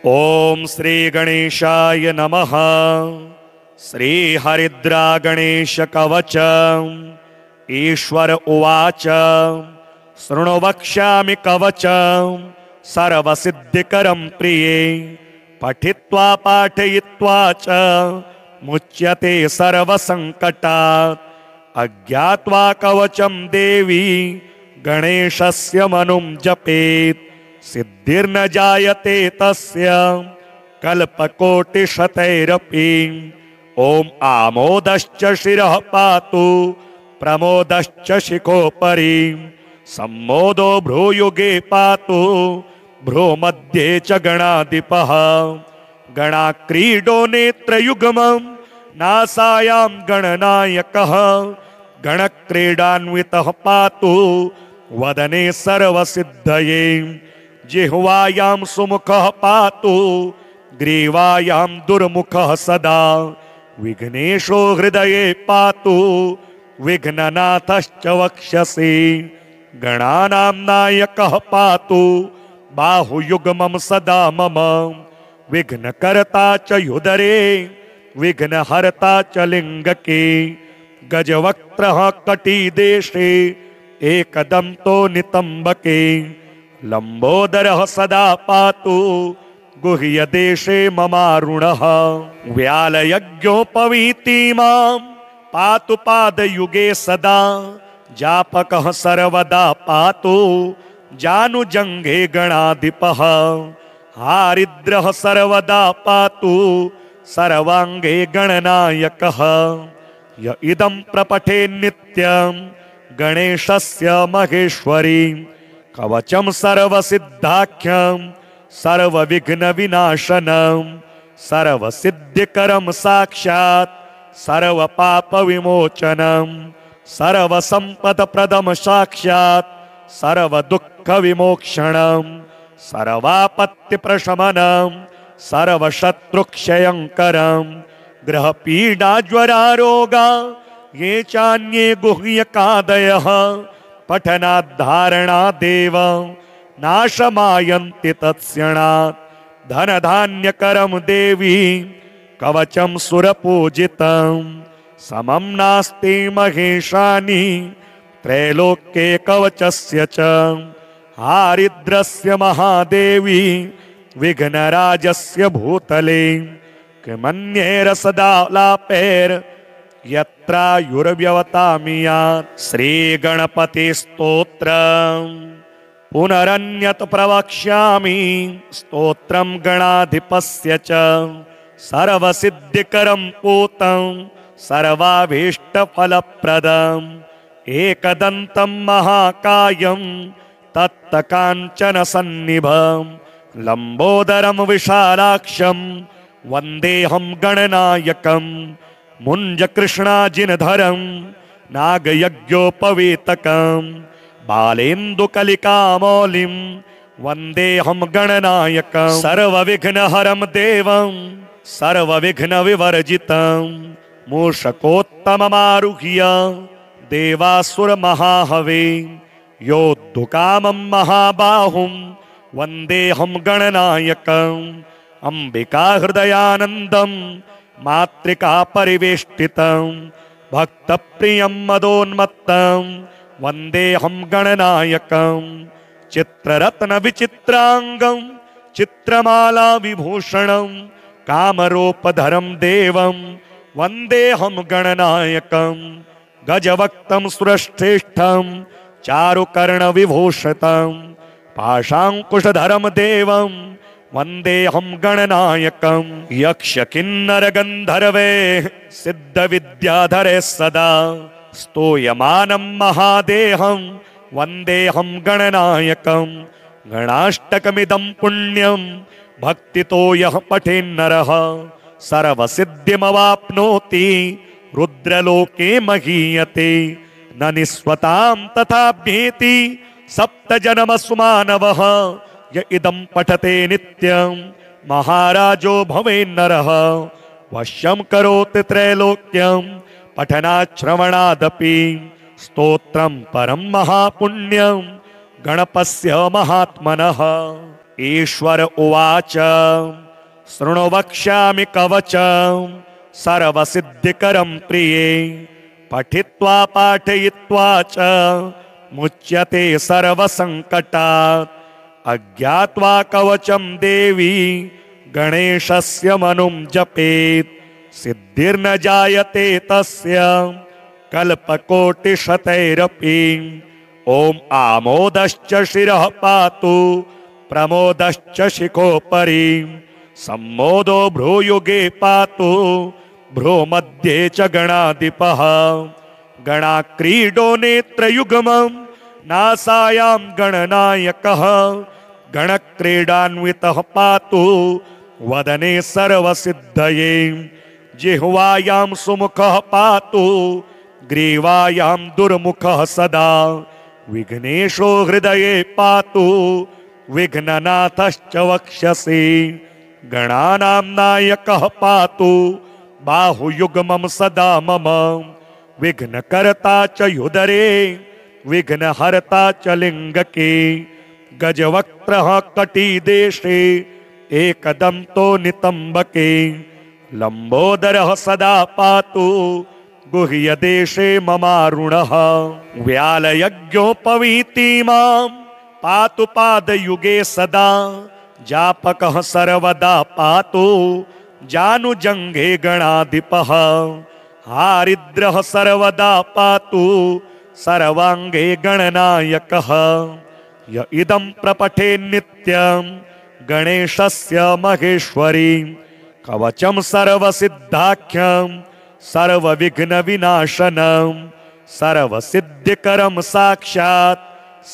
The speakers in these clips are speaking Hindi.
ओम श्री गणेशाय नमः। श्री हरिद्रा गणेश कवच। ईश्वर उवाच शृणु वक्ष्यामि कवच सर्वसिद्धिकरं प्रिये पठित्वा पाठयित्वा च मुच्यते सर्वसंकटात्। अज्ञात्वा कवचं देवी गणेशस्य मनुं जपेत् सिद्धिर्न जायते तस्य कल्पकोटिशतैरपि। ओम आमोदश्च शिरः पातु प्रमोदश्च शिखोपरि सम्मोदो भ्रूयुगे पातु भ्रूमध्ये च गणाधिपः। गणाक्रीडो नेत्रयुग्मं नासायां गणनायकः गणक्रीडान्वितः पातु वदने सर्वसिद्धये। जिह्वायां सुमुखः पातु ग्रीवायां दुर्मुखः सदा विघ्नेशो हृदये पातु विघ्ननाथश्च वक्षसि। गणानां नायकः पातु बाहुयुग्मं सदा मम विघ्नकर्ता च युदरे विघ्नहर्ता च लिङ्गके। गजवक्त्रः कटिदेशे एकदन्तो नितम्बके लंबोदरः सदा पातु गुह्यदेशे ममारुणः। व्यालयज्ञोपवीतिमां पातु पादयुगे सदा जापकः सर्वदा पातु जानुजङ्घे गणाधिपः। हारिद्रः सर्वदा पातु सर्वाङ्गे गणनायकः। य इदं प्रपठे नित्यं गणेशस्य महेश्वरी कवचं सर्वसिद्धाख्यं सर्वविघ्नविनाशनं सर्वसिद्धिकरं साक्षात् सर्वपापविमोचनं सर्वसम्पदप्रदं साक्षात् सर्वदुःखविमोक्षणं सर्वापत्तिप्रशमनं सर्वशत्रुक्षयङ्करं ग्रहपीडाज्वरारोगा ये चान्ये गुह्यकादयः पठनाद्धारणादेव नाशमायन्ति तत्क्षणात्। धनधान्यकरं देवी कवचं सुरपूजितं समं नास्ति महेशानि त्रैलोक्ये कवचस्य च। हारिद्रस्य महादेवी विघ्नराजस्य भूतले किमन्यैरसदालापैर् यत्रायुर्व्यवतामियात्। श्रीगणपतिस्तोत्रम् पुनरन्यत् प्रवक्ष्यामि स्तोत्रं गणाधिपस्य च सर्वसिद्धिकरं पूतं सर्वाभीष्टफलप्रदम् एकदन्तं महाकायं तत्तकाञ्चनसन्निभं लम्बोदरं विशालाक्षं वन्देऽहं गणनायकम्। मुञ्जकृष्णाजिनधरं नागयज्ञोपवीतकं बालेन्दुकलिकामौलिं वन्देऽहं गणनायकं। सर्वविघ्नहरं देवं सर्वविघ्नविवर्जितं मूषकोत्तममारुह्य देवासुरमहाहवे योद्धुकामं महाबाहुं वन्देऽहं गणनायकम्। अम्बिकाहृदयानन्दं मातृका परिवेष्टितं भक्तप्रियं मदोन्मत्तं वन्देऽहं गणनायकं। चित्ररत्नविचित्राङ्गं चित्रमाला विभूषणं कामरूपधरं देवं वन्देऽहं गणनायकं। गजवक्त्रं सुरश्रेष्ठं चारुकर्णविभूषितं पाशाङ्कुशधरं देवं वन्देऽहं गणनायकम्। यक्षकिन्नरगन्धर्वे सिद्धविद्याधरे सदा स्तूयमानं महादेहं वन्देऽहं गणनायकम्। गणाष्टकमिदं पुण्यं भक्तितो यः पठेन्नरः सर्वसिद्धिमवाप्नोति रुद्रलोके महीयते। न निस्वतां तथाभ्येति सप्तजन्मसु मानवः य इदं पठते नित्यं महाराजो भवेन्नरः। वश्यं करोति त्रैलोक्यं पठनाच्छ्रवणादपि स्तोत्रं परं महापुण्यं गणपस्य महात्मनः। ईश्वर उवाच शृणु वक्ष्यामि कवचं सर्वसिद्धिकरं प्रिये पठित्वा पाठयित्वा च मुच्यते सर्वसङ्कटात् अज्ञात्वा कवचं देवी गणेशस्य मनुं जपेत् सिद्धिर्न जायते तस्य कल्पकोटिशतैरपि ओम आमोदश्च शिरः पातु प्रमोदश्च शिखोपरि सम्मोदो भ्रूयुगे पातु भ्रूमध्ये च गणाधिपः गणाक्रीडो नेत्रयुग्मं नासायां गणनायकः गणक्रीडान्वितः पातु वदने सर्वसिद्धये जिह्वायां सुमुखः पातु ग्रीवायां दुर्मुखः सदा विघ्नेशो हृदये पातु विघ्ननाथश्च वक्षसि गणानां नायकः पातु बाहुयुग्मं सदा मम विघ्नकर्ता च युदरे विघ्नहर्ता च लिङ्गके गजवक्त्रः कटिदेशे एकदन्तो नितम्बके लम्बोदरः सदा पातु गुह्यदेशे ममारुणः व्यालयज्ञोपवीति मां पातु पादयुगे सदा जापकः सर्वदा पातु जानुजङ्घे गणाधिपः हारिद्रः सर्वदा पातु सर्वाङ्गे गणनायकः य इदं प्रपठे नित्यं गणेशस्य महेश्वरी कवचं सर्वसिद्धाख्यं सर्वविघ्नविनाशनं सर्वसिद्धिकरं साक्षात्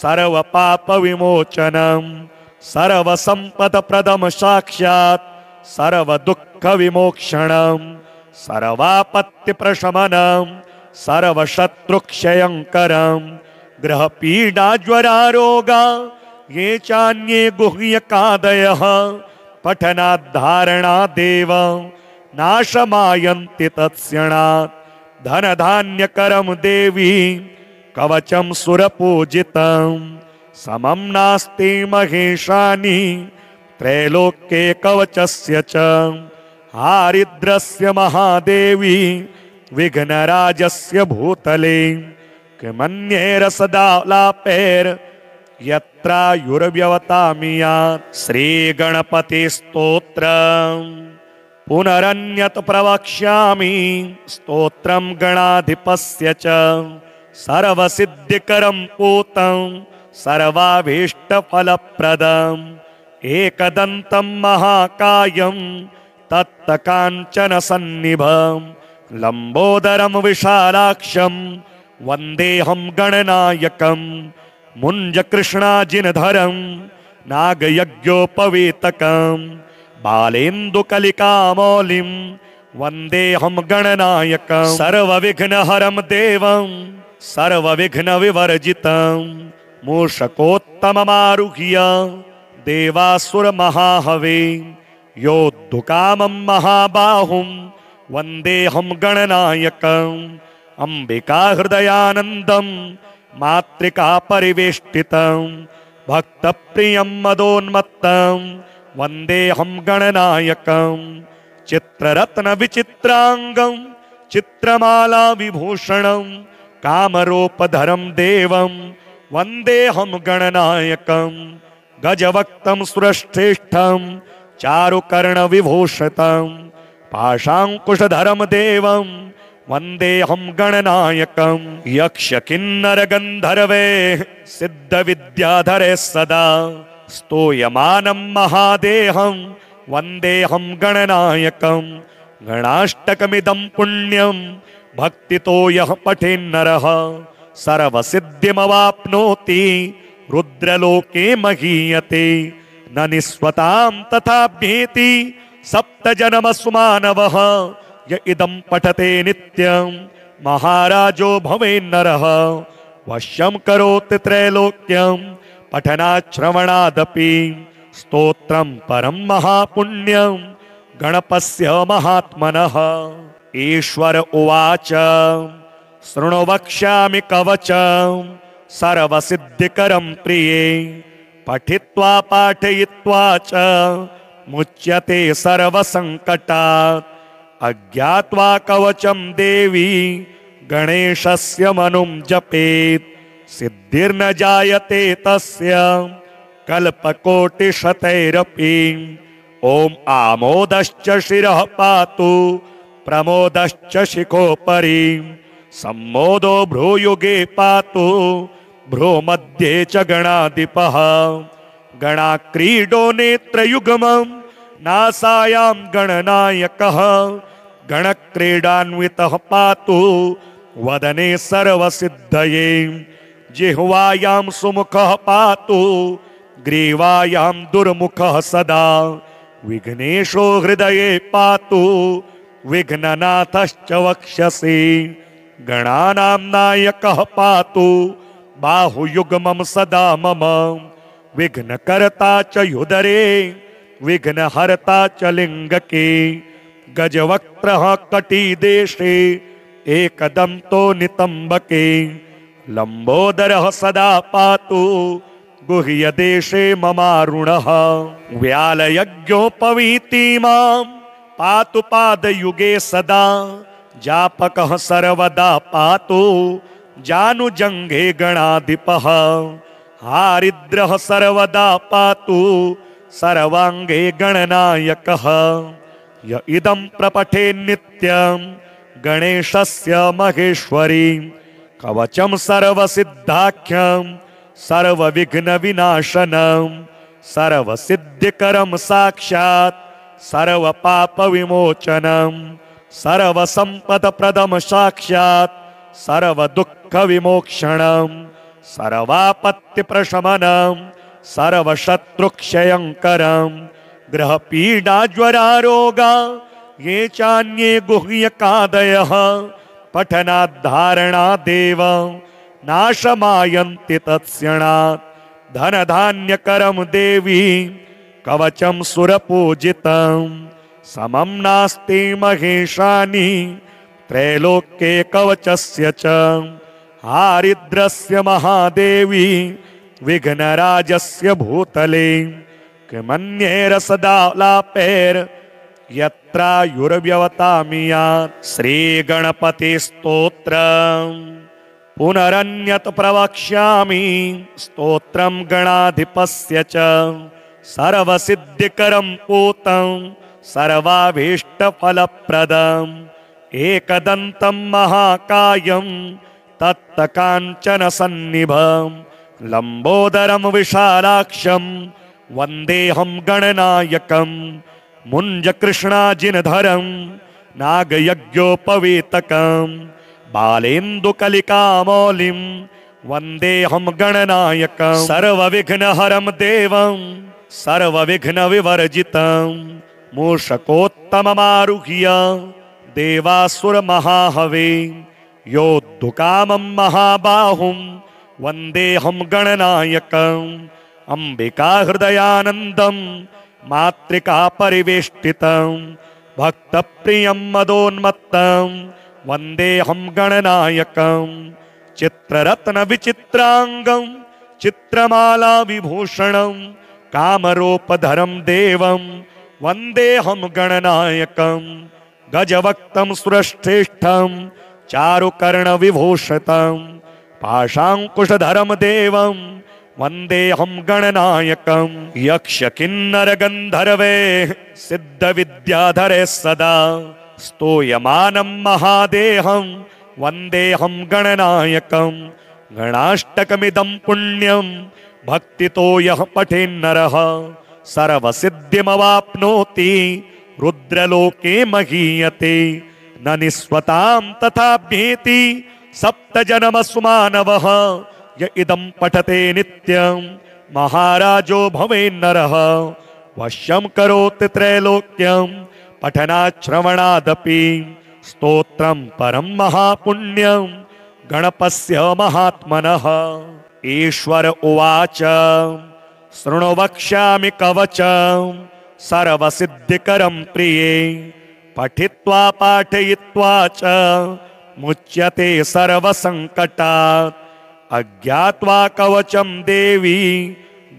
सर्वपापविमोचनं सर्वसम्पदप्रदं साक्षात् सर्वदुःखविमोक्षणं सर्वापत्तिप्रशमनं सर्वशत्रुक्षयङ्करं ग्रहपीडाज्वरारोगा ये चान्ये गुह्यकादयः पठनाद्धारणादेव नाशमायन्ति तत्क्षणात् धनधान्यकरं देवी कवचं सुरपूजितं समं नास्ति महेशानि त्रैलोक्ये कवचस्य च हारिद्रस्य महादेवी विघ्नराजस्य भूतले किमन्यैरसदालापैर् यत्रायुर्व्यवतामियात् श्रीगणपतिस्तोत्रम् पुनरन्यत् प्रवक्ष्यामि स्तोत्रं गणाधिपस्य च सर्वसिद्धिकरं पूतं सर्वाभीष्टफलप्रदम् एकदन्तं महाकायं तत्तकाञ्चनसन्निभं लम्बोदरं विशालाक्षं वन्देऽहं गणनायकं मुञ्जकृष्णाजिनधरं नागयज्ञोपवीतकं बालेन्दुकलिकामौलिं वन्देऽहं गणनायकं सर्वविघ्नहरं देवं सर्वविघ्नविवर्जितं मूषकोत्तममारुह्य देवासुरमहाहवे योद्धुकामं महाबाहुं वन्देऽहं गणनायकम् अम्बिकाहृदयानन्दं मातृकापरिवेष्टितं भक्तप्रियं मदोन्मत्तं वन्देऽहं गणनायकम् चित्ररत्नविचित्राङ्गं चित्रमालाविभूषणं कामरूपधरं देवं वन्देऽहं गणनायकम् गजवक्तं सुरश्रेष्ठं चारुकर्णविभूषितं पाशाङ्कुशधरं देवं वन्देऽहं गणनायकम् यक्षकिन्नरगन्धर्वे सिद्धविद्याधरे सदा स्तूयमानं महादेहं वन्देऽहं गणनायकम् गणाष्टकमिदं पुण्यं भक्तितो यः पठेन्नरः सर्वसिद्धिमवाप्नोति रुद्रलोके महीयते न निस्वतां तथाभ्येति सप्तजन्मसु मानवः य इदं पठते नित्यं महाराजो भवेन्नरः वश्यं करोति त्रैलोक्यं पठनाच्छ्रवणादपि स्तोत्रं परं महापुण्यं गणपस्य महात्मनः ईश्वर उवाच शृणु वक्ष्यामि कवचं सर्वसिद्धिकरं प्रिये पठित्वा पाठयित्वा च मुच्यते सर्वसङ्कटात् अज्ञात्वा कवचं देवी गणेशस्य मनुं जपेत् सिद्धिर्न जायते तस्य कल्पकोटिशतैरपि ॐ आमोदश्च शिरः पातु प्रमोदश्च शिखोपरि सम्मोदो भ्रूयुगे पातु भ्रूमध्ये च गणाधिपः गणाक्रीडो नेत्रयुग्मं नासायां गणनायकः गणक्रीडान्वितः पातु वदने सर्वसिद्धये जिह्वायां सुमुखः पातु ग्रीवायां दुर्मुखः सदा विघ्नेशो हृदये पातु विघ्ननाथश्च वक्षसि गणानां नायकः पातु बाहुयुग्मं सदा मम विघ्नकर्ता च युदरे विघ्नहर्ता च लिङ्गके गजवक्त्रः कटिदेशे एकदन्तो नितम्बके लम्बोदरः सदा पातु गुह्यदेशे ममारुणः व्यालयज्ञोपवीति मां पातु पादयुगे सदा जापकः सर्वदा पातु जानुजङ्घे गणाधिपः हारिद्रः सर्वदा पातु सर्वाङ्गे गणनायकः य इदं प्रपठे नित्यं गणेशस्य महेश्वरी कवचं सर्वसिद्धाख्यं सर्वविघ्नविनाशनं सर्वसिद्धिकरं साक्षात् सर्वपापविमोचनं सर्वसम्पदप्रदं साक्षात् सर्वदुःखविमोक्षणं सर्वापत्तिप्रशमनं सर्वशत्रुक्षयङ्करं ग्रहपीडाज्वरारोगा ये चान्ये गुह्यकादयः पठनाद्धारणादेव नाशमायन्ति तत्क्षणात् धनधान्यकरं देवी कवचं सुरपूजितं समं नास्ति महेशानि त्रैलोक्ये कवचस्य च हारिद्रस्य महादेवी विघ्नराजस्य भूतले किमन्यैरसदालापैर् यत्रायुर्व्यवतामियात् श्रीगणपतिस्तोत्रम् पुनरन्यत् प्रवक्ष्यामि स्तोत्रं गणाधिपस्य च सर्वसिद्धिकरं पूतं सर्वाभीष्टफलप्रदम् एकदन्तं महाकायं तत्तकाञ्चनसन्निभं लम्बोदरं विशालाक्षं वन्देऽहं गणनायकं मुञ्जकृष्णाजिनधरं नागयज्ञोपवीतकं बालेन्दुकलिकामौलिं वन्देऽहं गणनायकं सर्वविघ्नहरं देवं सर्वविघ्नविवर्जितं मूषकोत्तममारुह्य देवासुरमहाहवे योद्धुकामं महाबाहुं वन्देऽहं गणनायकम् अम्बिकाहृदयानन्दं मातृकापरिवेष्टितं भक्तप्रियं मदोन्मत्तं वन्देऽहं गणनायकम् चित्ररत्नविचित्राङ्गं चित्रमालाविभूषणं कामरूपधरं देवं वन्देऽहं गणनायकम् गजवक्तं सुरश्रेष्ठं चारुकर्णविभूषितं पाशाङ्कुशधरं देवं वन्देऽहं गणनायकम् यक्षकिन्नरगन्धर्वे सिद्धविद्याधरे सदा स्तूयमानं महादेहं वन्देऽहं गणनायकम् गणाष्टकमिदं पुण्यं भक्तितो यः पठेन्नरः सर्वसिद्धिमवाप्नोति रुद्रलोके महीयते न निस्वतां तथाभ्येति सप्तजन्मसु मानवः य इदं पठते नित्यं महाराजो भवेन्नरः वश्यं करोति त्रैलोक्यं पठनाच्छ्रवणादपि स्तोत्रं परं महापुण्यं गणपस्य महात्मनः ईश्वर उवाच शृणु वक्ष्यामि कवचं सर्वसिद्धिकरं प्रिये पठित्वा पाठयित्वा च मुच्यते सर्वसङ्कटात् अज्ञात्वा कवचं देवी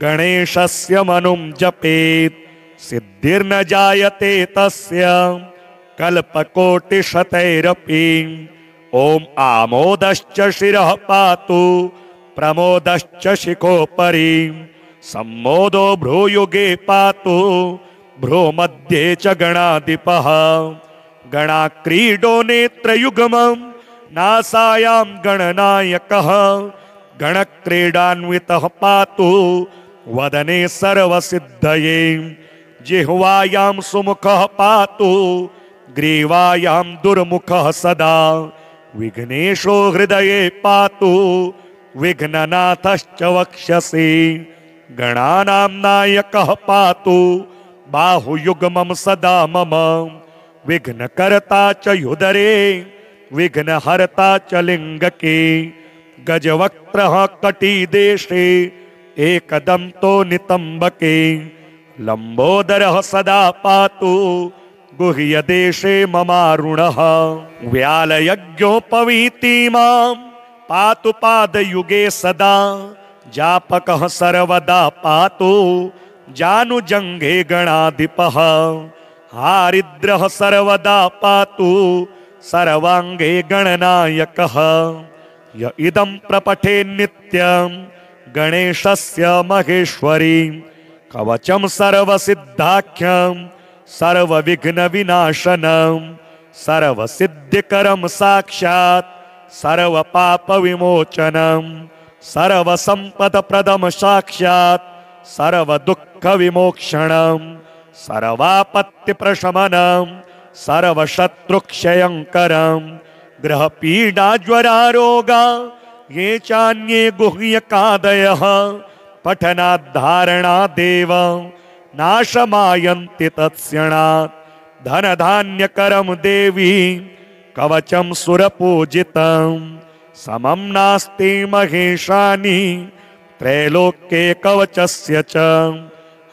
गणेशस्य मनुं जपेत् सिद्धिर्न जायते तस्य कल्पकोटिशतैरपि। ॐ आमोदश्च शिरः पातु प्रमोदश्च शिखोपरि सम्मोदो भ्रूयुगे पातु भ्रूमध्ये च गणाधिपः। गणाक्रीडो नेत्रयुग्मं नासायां गणनायकः गणक्रीडान्वितः पातु वदने सर्वसिद्धये। जिह्वायां सुमुखः पातु ग्रीवायां दुर्मुखः सदा विघ्नेशो हृदये पातु विघ्ननाथश्च वक्षसि। गणानां नायकः पातु बाहुयुग्मं सदा मम विघ्नकर्ता च युदरे विघ्नहर्ता च लिङ्गके। गजवक्त्रः कटिदेशे एकदन्तो नितम्बके लम्बोदरः सदा पातु गुह्यदेशे ममारुणः। व्यालयज्ञोपवीतिमां पातु पादयुगे सदा जापकः सर्वदा पातु जानुजङ्घे गणाधिपः। हारिद्रः सर्वदा पातु सर्वाङ्गे गणनायकः। य इदं प्रपठे नित्यं गणेशस्य महेश्वरी कवचं सर्वसिद्धाख्यं सर्वविघ्नविनाशनं सर्वसिद्धिकरं साक्षात् सर्वपापविमोचनं सर्वसम्पदप्रदं साक्षात् सर्वदुःखविमोक्षणं सर्वापत्तिप्रशमनं सर्वशत्रुक्षयङ्करं ग्रहपीडाज्वरारोगा ये चान्ये गुह्यकादयः पठनाद्धारणादेव नाशमायन्ति तत्क्षणात्। धनधान्यकरं देवी कवचं सुरपूजितं समं नास्ति महेशानि त्रैलोक्ये कवचस्य च।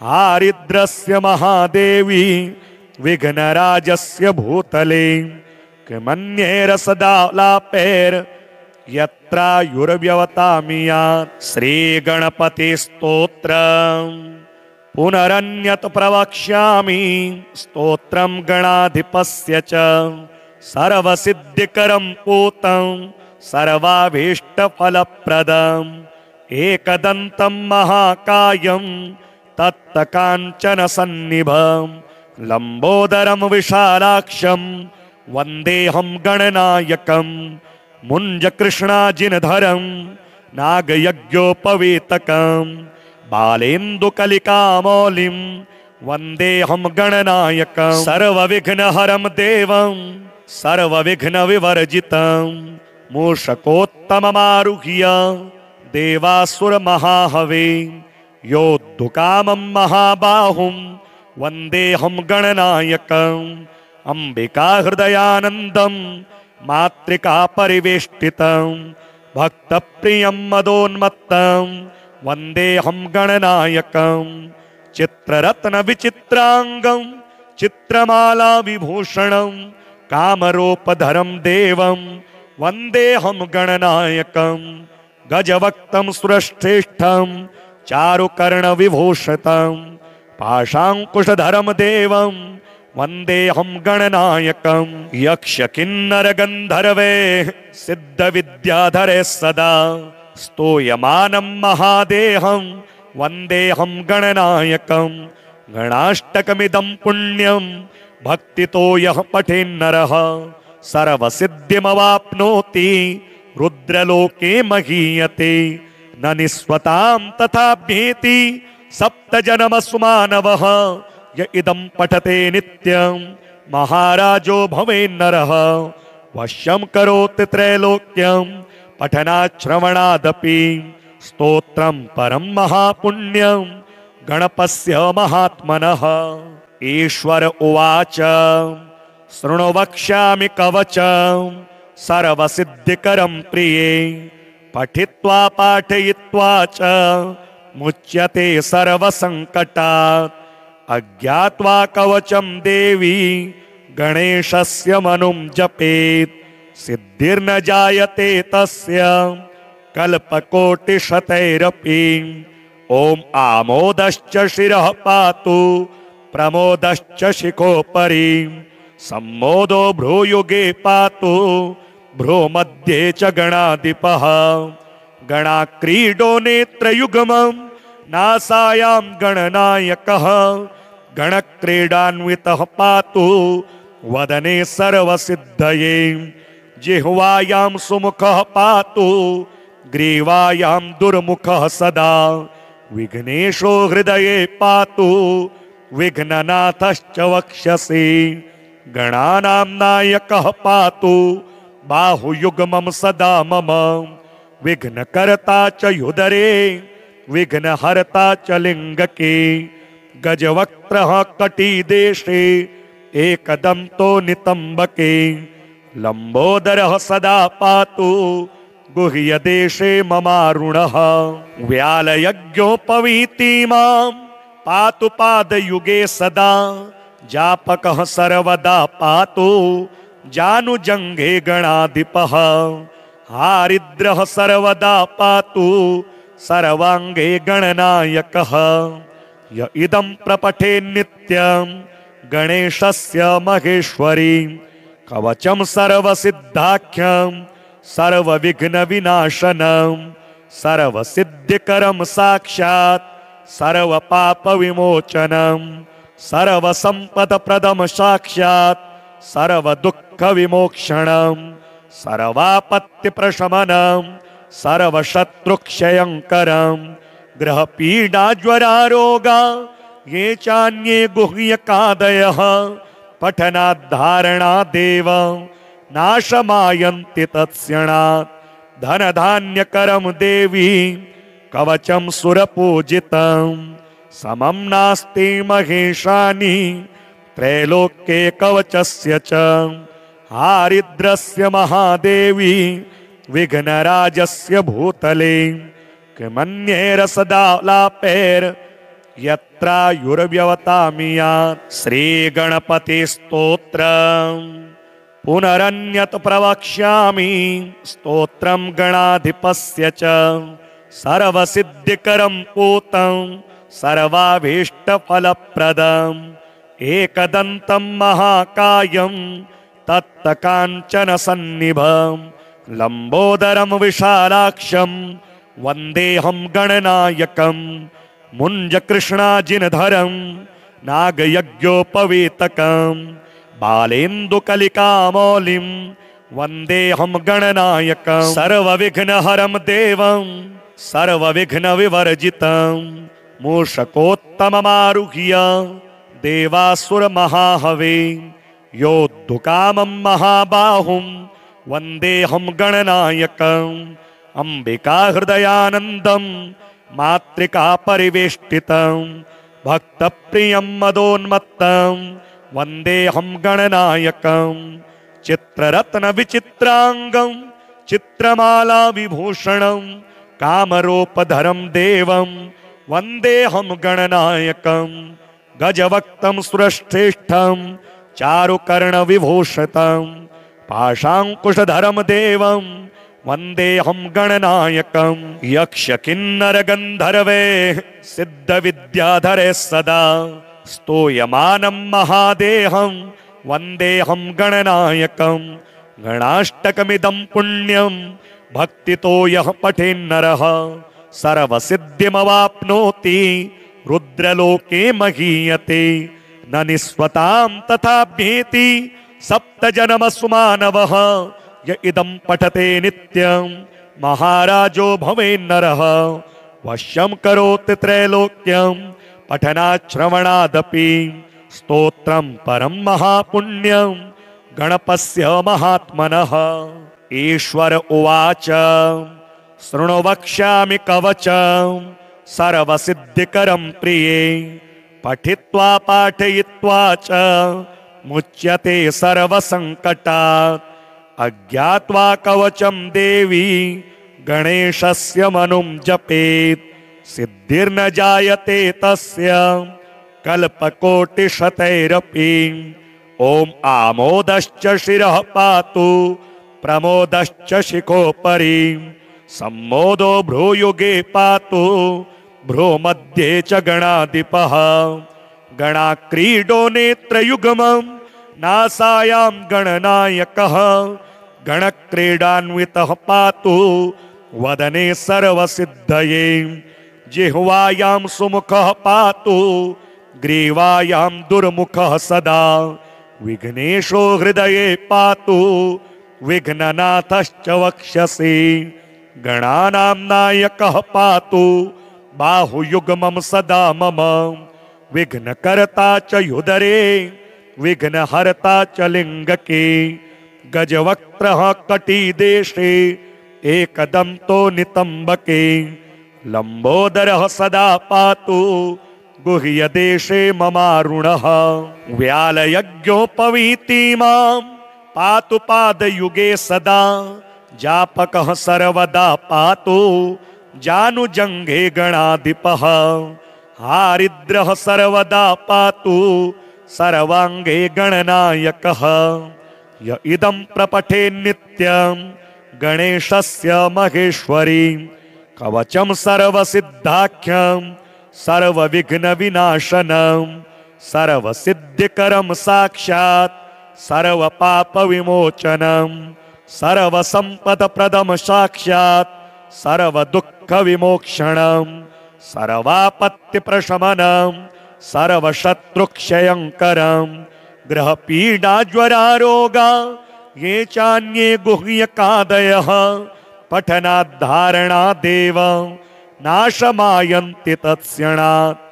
हारिद्रस्य महादेवी विघ्नराजस्य भूतले किमन्येर सदा लापेर यत्रायुर्व्यवतामियात्। श्रीगणपति स्तोत्रम् पुनरन्यत् प्रवक्ष्यामि स्तोत्रं गणाधिपस्य च सर्वसिद्धिकरं पूतं सर्वाभीष्टफलप्रदम् एकदन्तं महाकायं तत्तकाञ्चनसन्निभं लम्बोदरं विशालाक्षं वन्देऽहं गणनायकं। मुञ्जकृष्णाजिनधरं नागयज्ञोपवीतकं बालेन्दुकलिकामौलिं वन्देऽहं गणनायकं। सर्वविघ्नहरं देवं सर्वविघ्नविवर्जितं मूषकोत्तममारुह्य देवासुरमहाहवे योद्धुकामं महाबाहुं वन्देऽहं गणनायकम्। अम्बिका हृदयानन्दं मातृका परिवेष्टितं भक्तप्रियं मदोन्मत्तं वन्देऽहं गणनायकम्। चित्ररत्नविचित्राङ्गं चित्रमाला विभूषणं कामरूपधरं देवं वन्देऽहं गणनायकम्। गजवक्त्रं सुरश्रेष्ठं चारुकर्णविभूषितं पाशाङ्कुशधरं देवं वन्देऽहं गणनायकम्। यक्षकिन्नरगन्धर्वे सिद्धविद्याधरे सदा स्तूयमानं महादेहं वन्देऽहं गणनायकम्। गणाष्टकमिदं पुण्यं भक्तितो यः पठेन्नरः सर्वसिद्धिमवाप्नोति रुद्रलोके महीयते। न निस्वतां तथाभ्येति सप्तजन्मसु मानवः य इदं पठते नित्यं महाराजो भवेन्नरः। वश्यं करोति त्रैलोक्यं पठनाच्छ्रवणादपि स्तोत्रं परं महापुण्यं गणपस्य महात्मनः। ईश्वर उवाच शृणु वक्ष्यामि कवचं सर्वसिद्धिकरं प्रिये पठित्वा पाठयित्वा च मुच्यते सर्वसङ्कटात्। अज्ञात्वा कवचं देवी गणेशस्य मनुं जपेत् सिद्धिर्न जायते तस्य कल्पकोटिशतैरपि। ॐ आमोदश्च शिरः पातु प्रमोदश्च शिखोपरि सम्मोदो भ्रूयुगे पातु भ्रूमध्ये च गणाधिपः गणाक्रीडो नेत्रयुग्मं नासायां गणनायकः गणक्रीडान्वितः पातु वदने सर्वसिद्धये जिह्वायां सुमुखः पातु ग्रीवायां दुर्मुखः सदा विघ्नेशो हृदये पातु विघ्ननाथश्च वक्षसि गणानां नायकः पातु बाहुयुग्मं सदा मम विघ्नकर्ता च युदरे विघ्नहर्ता च लिङ्गके गजवक्त्रः कटिदेशे एकदन्तो नितम्बके लम्बोदरः सदा पातु गुह्यदेशे ममारुणः व्यालयज्ञोपवीति मां पातु पादयुगे सदा जापकः सर्वदा पातु जानुजङ्घे गणाधिपः हारिद्रः सर्वदा पातु सर्वाङ्गे गणनायकः य इदं प्रपठे नित्यं गणेशस्य महेश्वरी कवचं सर्वसिद्धाख्यं सर्वविघ्नविनाशनं सर्वसिद्धिकरं साक्षात् सर्वपापविमोचनं सर्वसम्पदप्रदं साक्षात् सर्वदुःखविमोक्षणं सर्वापत्तिप्रशमनं सर्वशत्रुक्षयङ्करं ग्रहपीडाज्वरारोगा ये चान्ये गुह्यकादयः पठनाद्धारणादेव नाशमायन्ति तत्क्षणात् धनधान्यकरं देवी कवचं सुरपूजितं समं नास्ति महेशानि त्रैलोक्ये कवचस्य च हारिद्रस्य महादेवी विघ्नराजस्य भूतले किमन्यैरसदालापैर् यत्रायुर्व्यवतामियात् श्रीगणपतिस्तोत्रम् पुनरन्यत् प्रवक्ष्यामि स्तोत्रं गणाधिपस्य च सर्वसिद्धिकरं पूतं सर्वाभीष्टफलप्रदम् एकदन्तं महाकायं तत्तकाञ्चनसन्निभं लम्बोदरं विशालाक्षं वन्देऽहं गणनायकं मुञ्जकृष्णाजिनधरं नागयज्ञोपवीतकं बालेन्दुकलिकामौलिं वन्देऽहं गणनायकं सर्वविघ्नहरं देवं सर्वविघ्नविवर्जितं मूषकोत्तममारुह्य देवासुरमहाहवे योद्धुकामं महाबाहुं वन्देऽहं गणनायकम् अम्बिकाहृदयानन्दं मातृकापरिवेष्टितं भक्तप्रियं मदोन्मत्तं वन्देऽहं गणनायकं चित्ररत्नविचित्राङ्गं चित्रमालाविभूषणं कामरूपधरं देवं वन्देऽहं गणनायकं गजवक्त्रं सुरश्रेष्ठं चारुकर्णविभूषितं पाशाङ्कुशधरं देवं वन्देऽहं गणनायकं यक्षकिन्नरगन्धर्वे सिद्धविद्याधरे सदा स्तूयमानं महादेहं वन्देऽहं गणनायकं गणाष्टकमिदं पुण्यं भक्तितो यः पठेन्नरः सर्वसिद्धिमवाप्नोति रुद्रलोके महीयते न निस्वतां तथाभ्येति सप्तजन्मसु मानवः य इदं पठते नित्यं महाराजो भवेन्नरः वश्यं करोति त्रैलोक्यं पठनाच्छ्रवणादपि स्तोत्रं परं महापुण्यं गणपस्य महात्मनः ईश्वर उवाच शृणु वक्ष्यामि कवचं सर्वसिद्धिकरं प्रिये पठित्वा पाठयित्वा च मुच्यते सर्वसङ्कटात् अज्ञात्वा कवचं देवी गणेशस्य मनुं जपेत् सिद्धिर्न जायते तस्य कल्पकोटिशतैरपि ॐ आमोदश्च शिरः पातु प्रमोदश्च शिखोपरि सम्मोदो भ्रूयुगे पातु भ्रूमध्ये च गणाधिपः गणाक्रीडो नेत्रयुग्मं नासायां गणनायकः गणक्रीडान्वितः पातु वदने सर्वसिद्धये जिह्वायां सुमुखः पातु ग्रीवायां दुर्मुखः सदा विघ्नेशो हृदये पातु विघ्ननाथश्च वक्षसि गणानां नायकः पातु बाहुयुग्मं सदा मम विघ्नकर्ता च युदरे विघ्नहर्ता च लिङ्गके गजवक्त्रः कटिदेशे एकदन्तो नितम्बके लम्बोदरः सदा पातु गुह्यदेशे ममारुणः व्यालयज्ञोपवीति मां पातु पादयुगे सदा जापकः सर्वदा पातु जानुजङ्घे गणाधिपः हारिद्रः सर्वदा पातु सर्वाङ्गे गणनायकः य इदं प्रपठे नित्यं गणेशस्य महेश्वरी कवचं सर्वसिद्धाख्यं सर्वविघ्नविनाशनं सर्वसिद्धिकरं साक्षात् सर्वपापविमोचनं सर्वसम्पदप्रदं साक्षात् सर्वदुःखविमोक्षणं सर्वापत्तिप्रशमनं सर्वशत्रुक्षयङ्करं ग्रहपीडाज्वरारोगा ये चान्ये गुह्यकादयः पठनाद्धारणादेव नाशमायन्ति तत्क्षणात्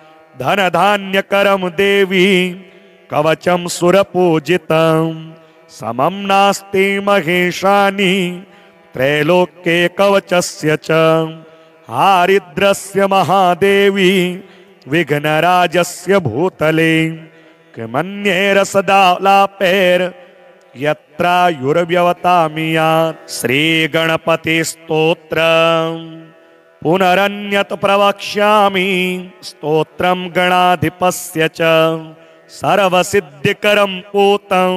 धनधान्यकरं देवी कवचं सुरपूजितं समं नास्ति महेशानि त्रैलोक्ये कवचस्य च हारिद्रस्य महादेवी विघ्नराजस्य भूतले किमन्यैरसदालापैर् यत्रायुर्व्यवतामियात् श्रीगणपतिस्तोत्रम् पुनरन्यत् प्रवक्ष्यामि स्तोत्रं गणाधिपस्य च सर्वसिद्धिकरं पूतं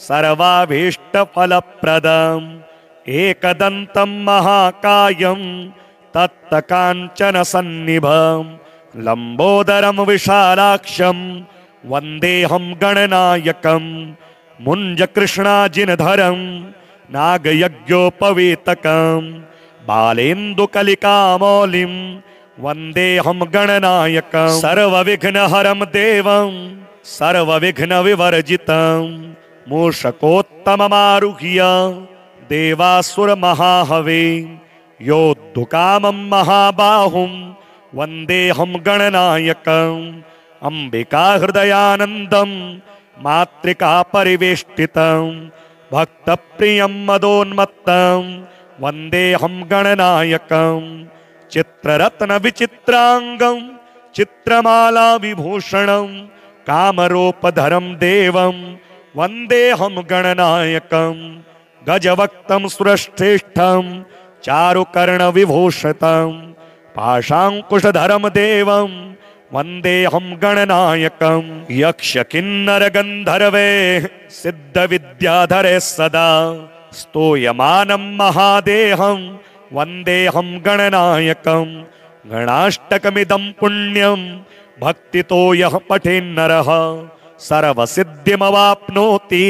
सर्वाभीष्टफलप्रदम् एकदन्तं महाकायं तत्तकाञ्चनसन्निभं लम्बोदरं विशालाक्षं वन्देऽहं गणनायकं मुञ्जकृष्णाजिनधरं नागयज्ञोपवीतकं बालेन्दुकलिकामौलिं वन्देऽहं गणनायकं सर्वविघ्नहरं देवं सर्वविघ्नविवर्जितं मूषकोत्तममारुह्य देवासुरमहाहवे योद्धुकामं महाबाहुं वन्देऽहं गणनायकम् अम्बिकाहृदयानन्दं मातृकापरिवेष्टितं भक्तप्रियं मदोन्मत्तं वन्देऽहं गणनायकं चित्ररत्नविचित्राङ्गं चित्रमालाविभूषणं कामरूपधरं देवं वन्देऽहं गणनायकं गजवक्त्रं सुरश्रेष्ठं चारुकर्णविभूषितं पाशाङ्कुशधरं देवं वन्देऽहं गणनायकं यक्षकिन्नरगन्धर्वे सिद्धविद्याधरे सदा स्तूयमानं महादेहं वन्देऽहं गणनायकं गणाष्टकमिदं पुण्यं भक्तितो यः पठेन्नरः सर्वसिद्धिमवाप्नोति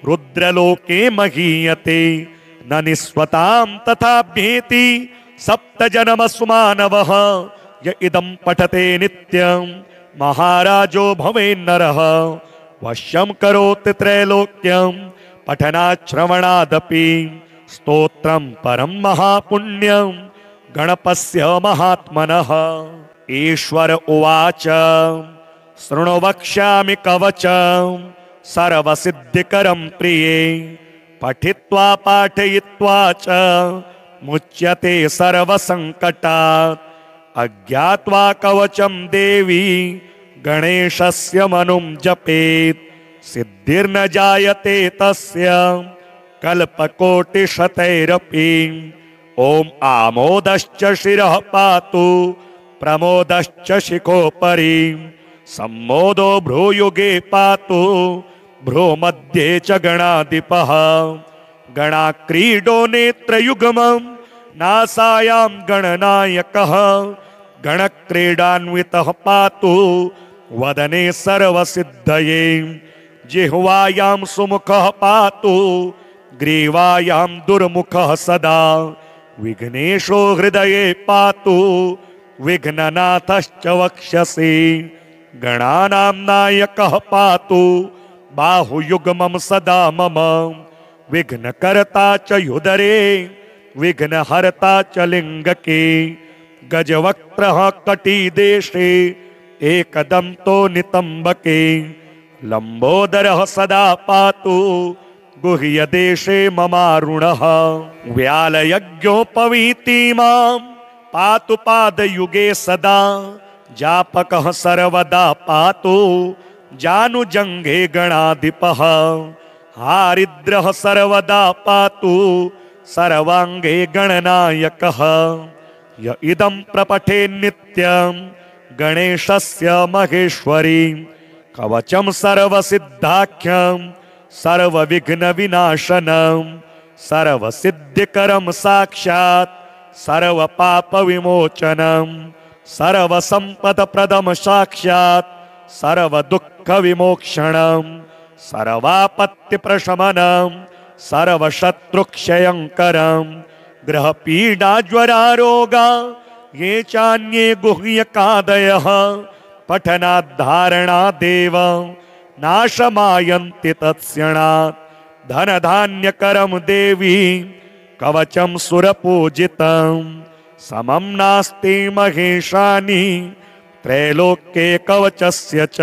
रुद्रलोके महीयते न निस्वतां तथाभ्येति सप्तजन्मसु मानवः य इदं पठते नित्यं महाराजो भवेन्नरः वश्यं करोति त्रैलोक्यं पठनाच्छ्रवणादपि स्तोत्रं परं महापुण्यं गणपस्य महात्मनः ईश्वर उवाच शृणु वक्ष्यामि कवचं सर्वसिद्धिकरं प्रिये पठित्वा पाठयित्वा च मुच्यते सर्वसङ्कटात् अज्ञात्वा कवचं देवी गणेशस्य मनुं जपेत् सिद्धिर्न जायते तस्य कल्पकोटिशतैरपि ॐ आमोदश्च शिरः पातु प्रमोदश्च शिखोपरि सम्मोदो भ्रूयुगे पातु भ्रूमध्ये च गणाधिपः गणाक्रीडो नेत्रयुग्मं नासायां गणनायकः गणक्रीडान्वितः पातु वदने सर्वसिद्धये जिह्वायां सुमुखः पातु ग्रीवायां दुर्मुखः सदा विघ्नेशो हृदये पातु विघ्ननाथश्च वक्षसि गणानां नायकः पातु बाहुयुग्मं सदा मम विघ्नकर्ता च युदरे विघ्नहर्ता च लिङ्गके गजवक्त्रः कटिदेशे एकदन्तो नितम्बके लम्बोदरः सदा पातु गुह्यदेशे ममारुणः व्यालयज्ञोपवीति मां पातु पादयुगे सदा जापकः सर्वदा पातु जानुजङ्घे गणाधिपः हारिद्रः सर्वदा पातु सर्वाङ्गे गणनायकः य इदं प्रपठे नित्यं गणेशस्य महेश्वरी कवचं सर्वसिद्धाख्यं सर्वविघ्नविनाशनं सर्वसिद्धिकरं साक्षात् सर्वपापविमोचनं सर्वसम्पदप्रदं साक्षात् सर्वदुःखविमोक्षणं सर्वापत्तिप्रशमनं सर्वशत्रुक्षयङ्करं ग्रहपीडाज्वरारोगा ये चान्ये गुह्यकादयः पठनाद्धारणादेव नाशमायन्ति तत्क्षणात् धनधान्यकरं देवी कवचं सुरपूजितं समं नास्ति महेशानि त्रैलोक्ये कवचस्य च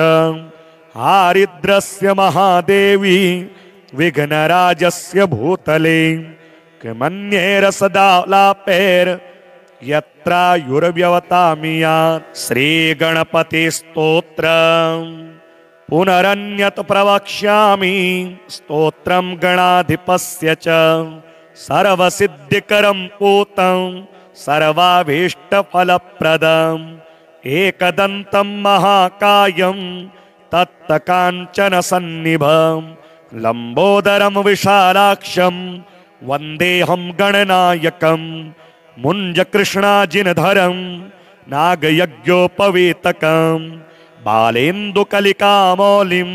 हारिद्रस्य महादेवी विघ्नराजस्य भूतले किमन्यैरसदालापैर् यत्रायुर्व्यवतामियात् श्रीगणपतिस्तोत्रम् पुनरन्यत् प्रवक्ष्यामि स्तोत्रं गणाधिपस्य च सर्वसिद्धिकरं पूतं सर्वाभीष्टफलप्रदम् एकदन्तं महाकायं तत्तकाञ्चनसन्निभं लम्बोदरं विशालाक्षं वन्देऽहं गणनायकं मुञ्जकृष्णाजिनधरं नागयज्ञोपवीतकं बालेन्दुकलिकामौलिं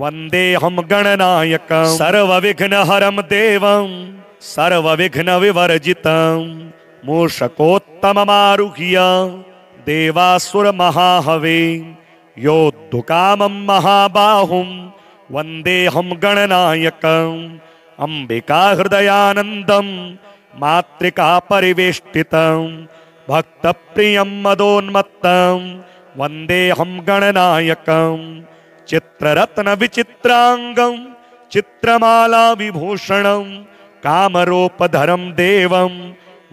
वन्देऽहं गणनायकं सर्वविघ्नहरं देवं सर्वविघ्नविवर्जितं मूषकोत्तममारुह्य देवासुरमहाहवे योद्धुकामं महाबाहुं वन्देऽहं गणनायकम् अम्बिकाहृदयानन्दं मातृकापरिवेष्टितं भक्तप्रियं मदोन्मत्तं वन्देऽहं गणनायकं चित्ररत्नविचित्राङ्गं चित्रमालाविभूषणं कामरूपधरं देवं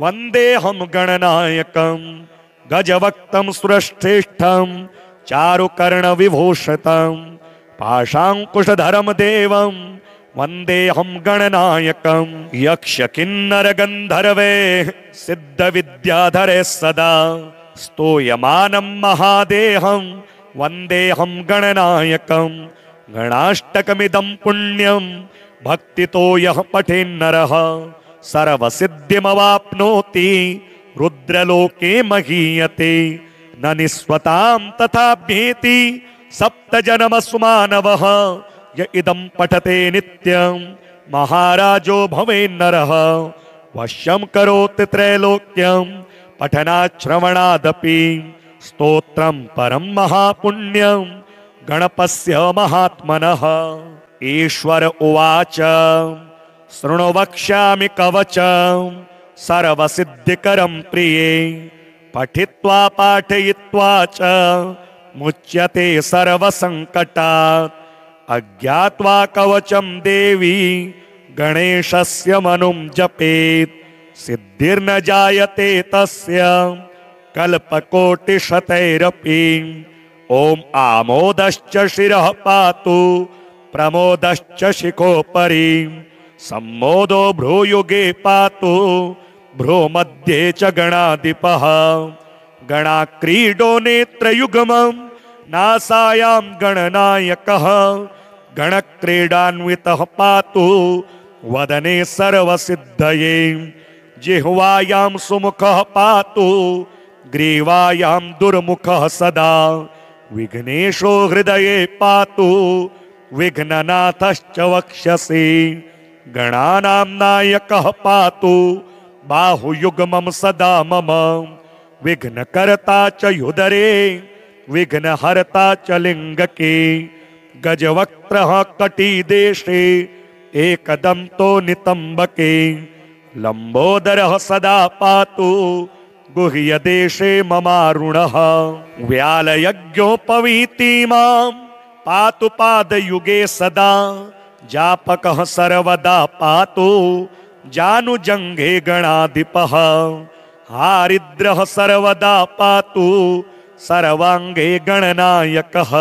वन्देऽहं गणनायकं गजवक्त्रं सुरश्रेष्ठं चारुकर्णविभूषितं पाशाङ्कुशधरं देवं वन्देऽहं गणनायकं यक्षकिन्नरगन्धर्वे सिद्धविद्याधरे सदा स्तूयमानं महादेहं वन्देऽहं गणनायकं गणाष्टकमिदं पुण्यं भक्तितो यः पठेन्नरः सर्वसिद्धिमवाप्नोति रुद्रलोके महीयते न निस्वतां तथाभ्येति सप्तजन्मसु य इदं पठते नित्यं महाराजो भवेन्नरः वश्यं करोति त्रैलोक्यं पठनाच्छ्रवणादपि स्तोत्रं परं महापुण्यं गणपस्य महात्मनः ईश्वर उवाच शृणु वक्ष्यामि कवचं सर्वसिद्धिकरं प्रिये पठित्वा पाठयित्वा च मुच्यते सर्वसङ्कटात् अज्ञात्वा कवचं देवी गणेशस्य मनुं जपेत् सिद्धिर्न जायते तस्य कल्पकोटिशतैरपि ॐ आमोदश्च शिरः पातु प्रमोदश्च शिखोपरि सम्मोदो भ्रूयुगे पातु भ्रूमध्ये च गणाधिपः गणाक्रीडो नेत्रयुग्मं नासायां गणनायकः गणक्रीडान्वितः पातु वदने सर्वसिद्धये जिह्वायां सुमुखः पातु ग्रीवायां दुर्मुखः सदा विघ्नेशो हृदये पातु विघ्ननाथश्च वक्षसि गणानां नायकः पातु बाहुयुग्मं सदा मम विघ्नकर्ता च युदरे विघ्नहर्ता च लिङ्गके गजवक्त्रः कटिदेशे एकदन्तो नितम्बके लम्बोदरः सदा पातु गुह्यदेशे ममारुणः व्यालयज्ञोपवीति मां पातु पादयुगे सदा जापकः सर्वदा पातु जानुजङ्घे गणाधिपः हारिद्रः सर्वदा पातु सर्वाङ्गे गणनायकः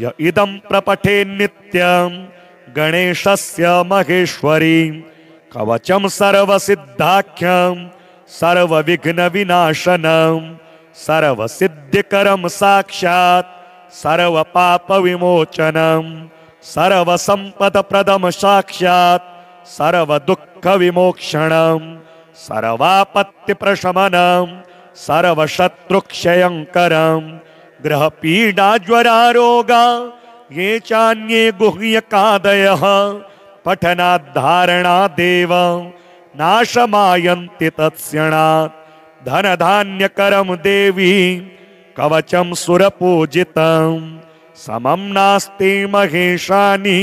य इदं प्रपठे नित्यं गणेशस्य महेश्वरी कवचं सर्वसिद्धाख्यं सर्वविघ्नविनाशनं सर्वसिद्धिकरं साक्षात् सर्वपापविमोचनं सर्वसम्पदप्रदं साक्षात् सर्वदुःखविमोक्षणं सर्वापत्तिप्रशमनं सर्वशत्रुक्षयङ्करं ग्रहपीडाज्वरारोगा ये चान्ये गुह्यकादयः पठनाद्धारणादेव नाशमायन्ति तत्क्षणात् धनधान्यकरं देवी कवचं सुरपूजितं समं नास्ति महेशानि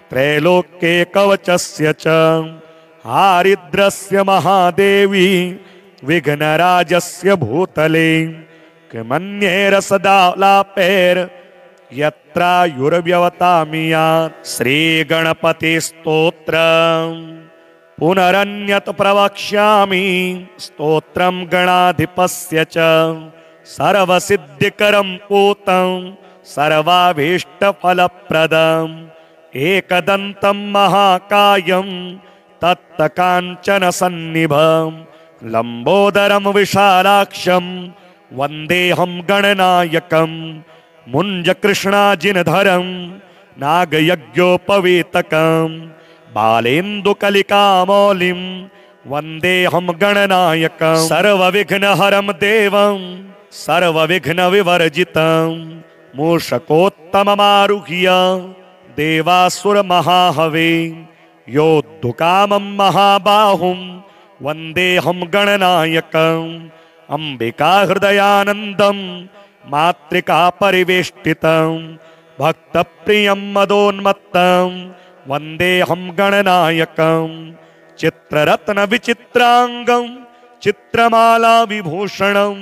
त्रैलोक्ये कवचस्य च हारिद्रस्य महादेवी विघ्नराजस्य भूतले किमन्यैरसदा लापैर् यत्रायुर्व्यवतामियात् श्रीगणपतिस्तोत्रम् पुनरन्यत् प्रवक्ष्यामि स्तोत्रं गणाधिपस्य च सर्वसिद्धिकरं पूतं सर्वाभीष्टफलप्रदम् एकदन्तं महाकायं तत्तकाञ्चनसन्निभं लम्बोदरं विशालाक्षं वन्देऽहं गणनायकं मुञ्जकृष्णाजिनधरं नागयज्ञोपवीतकं बालेन्दुकलिकामौलिं वन्देऽहं गणनायकं सर्वविघ्नहरं देवं सर्वविघ्नविवर्जितं मूषकोत्तममारुह्य देवासुरमहाहवे योद्धुकामं महाबाहुं वन्देऽहं गणनायकम् अम्बिकाहृदयानन्दं मातृकापरिवेष्टितं भक्तप्रियं मदोन्मत्तं वन्देऽहं गणनायकं चित्ररत्नविचित्राङ्गं चित्रमालाविभूषणं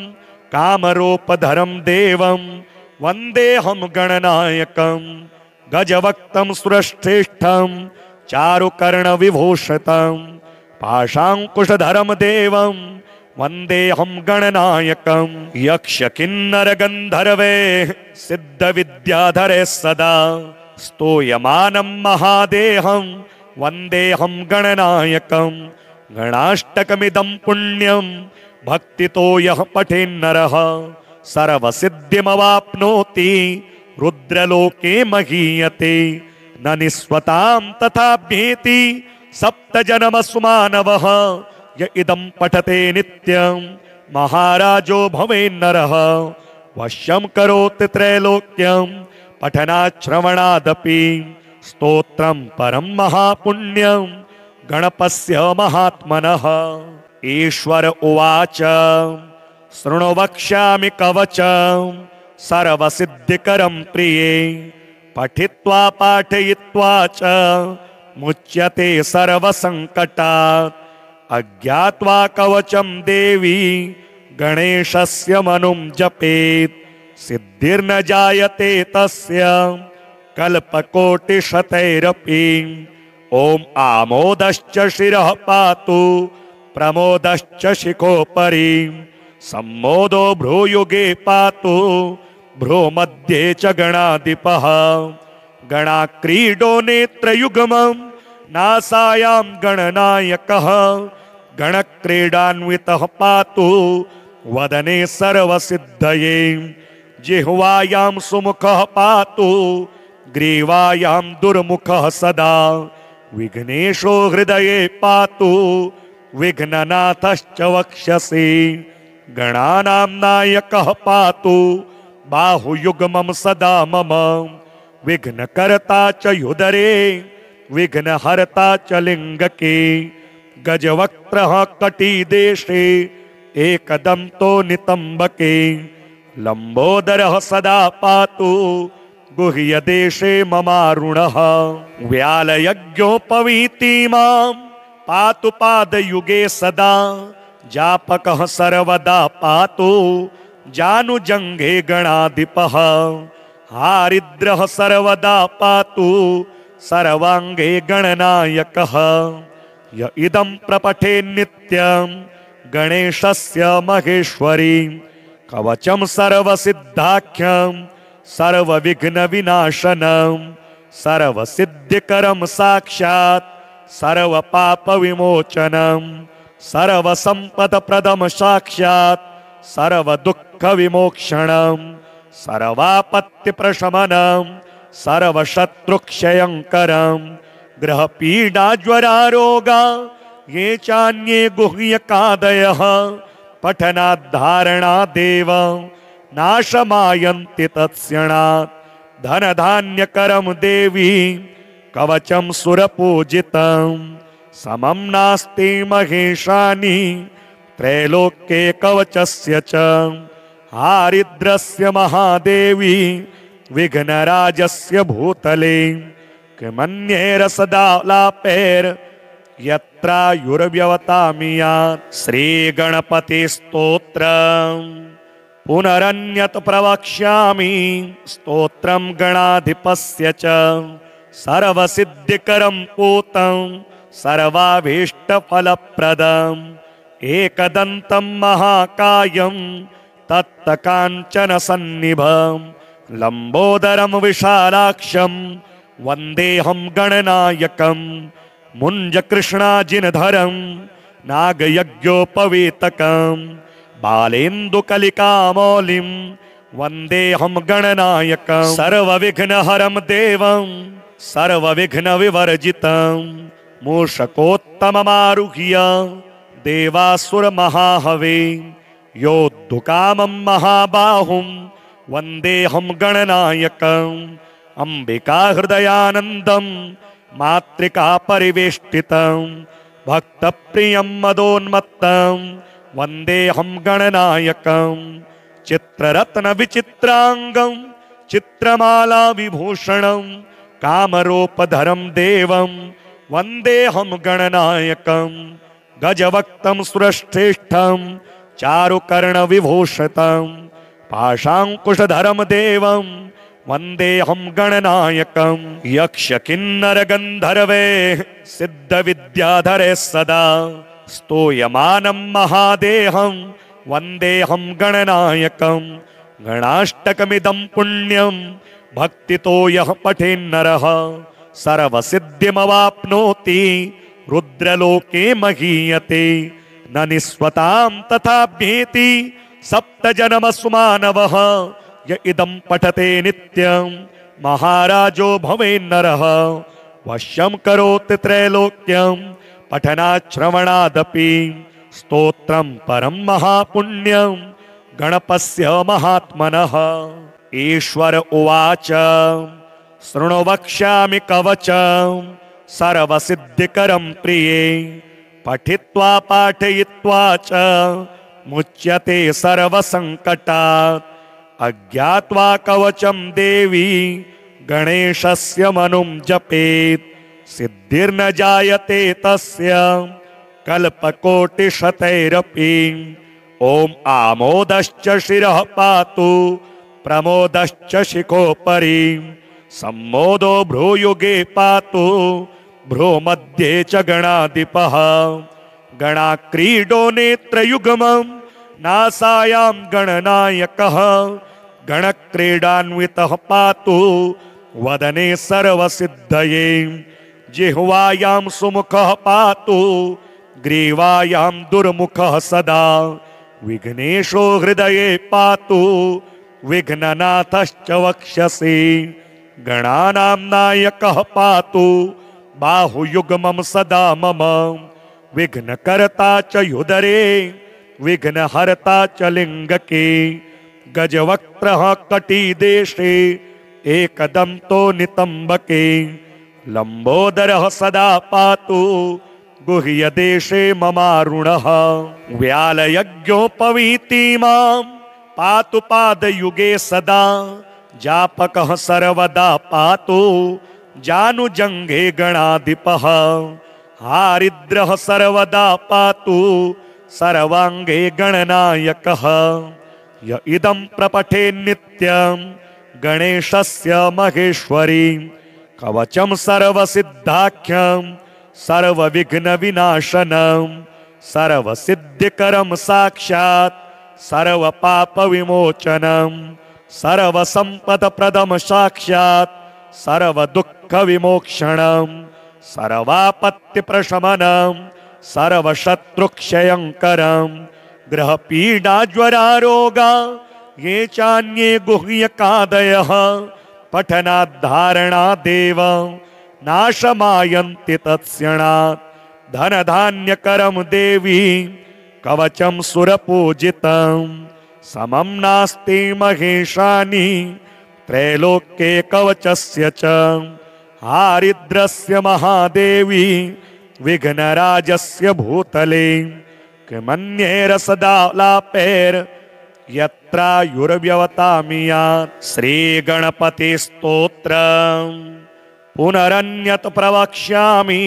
कामरूपधरं देवं वन्देऽहं गणनायकं गजवक्त्रं सुरश्रेष्ठं चारुकर्णविभूषितं पाशाङ्कुशधरं देवं वन्देऽहं गणनायकं यक्षकिन्नरगन्धर्वे सिद्धविद्याधरे सदा स्तूयमानं महादेहं वन्देऽहं गणनायकं गणाष्टकमिदं पुण्यं भक्तितो यः पठेन्नरः सर्वसिद्धिमवाप्नोति रुद्रलोके महीयते न निस्वतां तथाभ्येति सप्तजन्मसुमानवः य इदं पठते नित्यं महाराजो भवेन्नरः वश्यं करोति त्रैलोक्यं पठनाच्छ्रवणादपि स्तोत्रं परं महापुण्यं गणपस्य महात्मनः ईश्वर उवाच शृणु वक्ष्यामि कवचं सर्वसिद्धिकरं प्रिये पठित्वा पाठयित्वा च मुच्यते सर्वसङ्कटात् अज्ञात्वा कवचं देवी गणेशस्य मनुं जपेत् सिद्धिर्न जायते तस्य कल्पकोटिशतैरपि ॐ आमोदश्च शिरः पातु प्रमोदश्च शिखोपरि सम्मोदो भ्रूयुगे पातु भ्रूमध्ये च गणाधिपः गणाक्रीडो नेत्रयुग्मं नासायां गणनायकः गणक्रीडान्वितः पातु वदने सर्वसिद्धये जिह्वायां सुमुखः पातु ग्रीवायां दुर्मुखः सदा विघ्नेशो हृदये पातु विघ्ननाथश्च वक्षसि गणानां नायकः पातु बाहुयुग्मं सदा मम। विघ्नकर्ता च युदरे विघ्नहर्ता च लिङ्गके। गजवक्त्रः कटिदेशे एकदन्तो नितम्बके। लम्बोदरः सदा पातु गुह्यदेशे ममारुणः। व्यालयज्ञोपवीति मां पातु पादयुगे सदा। जापकः सर्वदा पातु जानुजङ्घे गणाधिपः। हारिद्रः सर्वदा पातु सर्वाङ्गे गणनायकः। य इदं प्रपठे नित्यं गणेशस्य महेश्वरी। कवचं सर्वसिद्धाख्यं सर्वविघ्नविनाशनं। सर्वसिद्धिकरं साक्षात् सर्वपापविमोचनं। सर्वसम्पदप्रदं साक्षात् सर्वदुःखविमोक्षणं। सर्वापत्तिप्रशमनं सर्वशत्रुक्षयङ्करं। ग्रहपीडाज्वरारोगा ये चान्ये गुह्यकादयः। पठनाद्धारणादेव नाशमायन्ति तत्क्षणात्। धनधान्यकरं देवी कवचं सुरपूजितं। समं नास्ति महेशानि त्रैलोक्ये कवचस्य च। हारिद्रस्य महादेवी विघ्नराजस्य भूतले। किमन्यैरसदालापैर् यत्रायुर्व्यवतामियात्। श्रीगणपतिस्तोत्रम् पुनरन्यत् प्रवक्ष्यामि। स्तोत्रं गणाधिपस्य च सर्वसिद्धिकरं पूतं सर्वाभीष्टफलप्रदम्। एकदन्तं महाकायं तत्तकाञ्चनसन्निभं। लम्बोदरं विशालाक्षं वन्देऽहं गणनायकं। मुञ्जकृष्णाजिनधरं नागयज्ञोपवीतकं। बालेन्दुकलिकामौलिं वन्देऽहं गणनायकं। सर्वविघ्नहरं देवं सर्वविघ्नविवर्जितं। मूषकोत्तममारुह्य देवासुरमहाहवे। योद्धुकामं महाबाहुं वन्देऽहं गणनायकम्। अम्बिकाहृदयानन्दं मातृका परिवेष्टितं। भक्तप्रियं मदोन्मत्तं वन्देऽहं गणनायकम्। चित्ररत्नविचित्राङ्गं चित्रमाला विभूषणं कामरूपधरं देवं वन्देऽहं गणनायकम्। गजवक्त्रं सुरश्रेष्ठं चारुकर्णविभूषितं। पाशाङ्कुशधरं देवं वन्देऽहं गणनायकम्। यक्षकिन्नरगन्धर्वे सिद्धविद्याधरे सदा स्तूयमानं महादेहं वन्देऽहं गणनायकम्। गणाष्टकमिदं पुण्यं भक्तितो यः पठेन्नरः सर्वसिद्धिमवाप्नोति रुद्रलोके महीयते। न निस्वतां तथाभ्येति सप्तजन्मसुमानवः। य इदं पठते नित्यं महाराजो भवेन्नरः। वश्यं करोति त्रैलोक्यं पठनाच्छ्रवणादपि। स्तोत्रं परं महापुण्यं गणपस्य महात्मनः। ईश्वर उवाच शृणु वक्ष्यामि कवचं सर्वसिद्धिकरं प्रिये। पठित्वा पाठयित्वा च मुच्यते सर्वसङ्कटात्। अज्ञात्वा कवचं देवी गणेशस्य मनुं जपेत्। सिद्धिर्न जायते तस्य कल्पकोटिशतैरपि। ॐ आमोदश्च शिरः पातु प्रमोदश्च शिखोपरि। सम्मोदो भ्रूयुगे पातु भ्रूमध्ये च गणाधिपः। गणाक्रीडो नेत्रयुग्मं नासायां गणनायकः। गणक्रीडान्वितः पातु वदने सर्वसिद्धये। जिह्वायां सुमुखः पातु ग्रीवायां दुर्मुखः सदा। विघ्नेशो हृदये पातु विघ्ननाथश्च वक्षसि। गणानां नायकः पातु बाहुयुग्मं सदा मम। विघ्नकर्ता च युदरे विघ्नहर्ता च लिङ्गके गजवक्त्रः कटिदेशे एकदन्तो नितम्बके लम्बोदरः सदा पातु गुह्यदेशे ममारुणः व्यालयज्ञोपवीति मां पातु पादयुगे सदा जापकः सर्वदा पातु जानुजङ्घे गणाधिपः हारिद्रः सर्वदा पातु सर्वाङ्गे गणनायकः य इदं प्रपठे नित्यं गणेशस्य महेश्वरी कवचं सर्वसिद्धाख्यं सर्वविघ्नविनाशनं सर्वसिद्धिकरं साक्षात् सर्वपापविमोचनं सर्वसम्पदप्रदं साक्षात् सर्वदुःखविमोक्षणं सर्वापत्तिप्रशमनं सर्वशत्रुक्षयङ्करं ग्रहपीडाज्वरारोगा ये चान्ये गुह्यकादयः पठनाद्धारणादेव नाशमायन्ति तत्क्षणात् धनधान्यकरं देवी कवचं सुरपूजितं समं नास्ति महेशानि त्रैलोक्ये कवचस्य च हारिद्रस्य महादेवी विघ्नराजस्य भूतले किमन्यैरसदालापैर् यत्रायुर्व्यवतामियात् श्रीगणपतिस्तोत्रम् पुनरन्यत् प्रवक्ष्यामि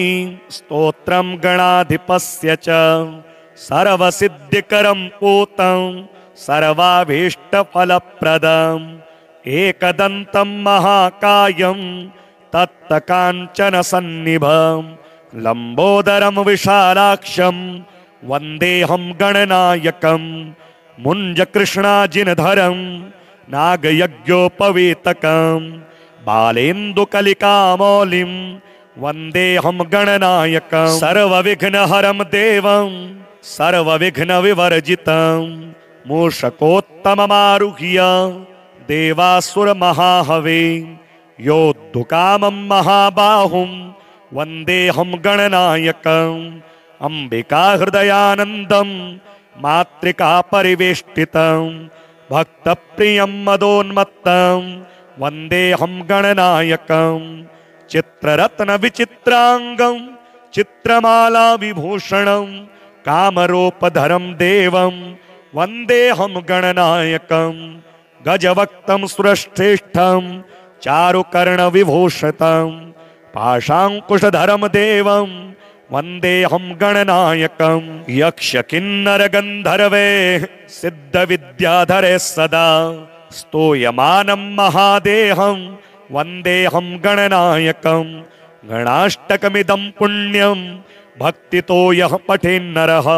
स्तोत्रं गणाधिपस्य च सर्वसिद्धिकरं पूतं सर्वाभीष्टफलप्रदम् एकदन्तं महाकायं तत्तकाञ्चनसन्निभं लम्बोदरं विशालाक्षं वन्देऽहं गणनायकं मुञ्जकृष्णाजिनधरं नागयज्ञोपवीतकं बालेन्दुकलिकामौलिं वन्देऽहं गणनायकं सर्वविघ्नहरं देवं सर्वविघ्नविवर्जितं मूषकोत्तममारुह्य देवासुरमहाहवे योद्धुकामं महाबाहुं वन्देऽहं गणनायकम् अम्बिकाहृदयानन्दं मातृकापरिवेष्टितं भक्तप्रियं मदोन्मत्तं वन्देऽहं गणनायकं चित्ररत्नविचित्राङ्गं चित्रमालाविभूषणं कामरूपधरं देवं वन्देऽहं गणनायकं गजवक्त्रं सुरश्रेष्ठं चारुकर्णविभूषितं पाशाङ्कुशधरं देवं वन्देऽहं गणनायकं यक्षकिन्नरगन्धर्वे सिद्धविद्याधरे सदा स्तूयमानं महादेहं वन्देऽहं गणनायकं गणाष्टकमिदं पुण्यं भक्तितो यः पठेन्नरः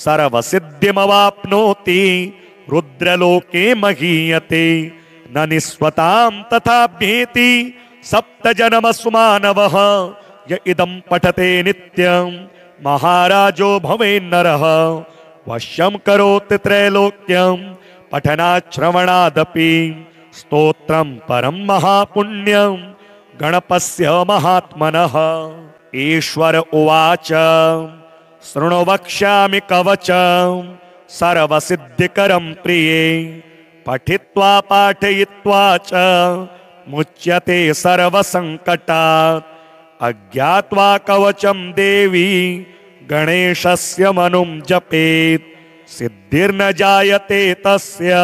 सर्वसिद्धिमवाप्नोति रुद्रलोके महीयते न निस्वतां तथाभ्येति सप्तजन्मसुमानवः य इदं पठते नित्यं महाराजो भवेन्नरः वश्यं करोति त्रैलोक्यं पठनाच्छ्रवणादपि स्तोत्रं परं महापुण्यं गणपस्य महात्मनः ईश्वर उवाच शृणु वक्ष्यामि कवचं सर्वसिद्धिकरं प्रिये पठित्वा पाठयित्वा च मुच्यते सर्वसङ्कटात् अज्ञात्वा कवचं देवी गणेशस्य मनुं जपेत् सिद्धिर्न जायते तस्य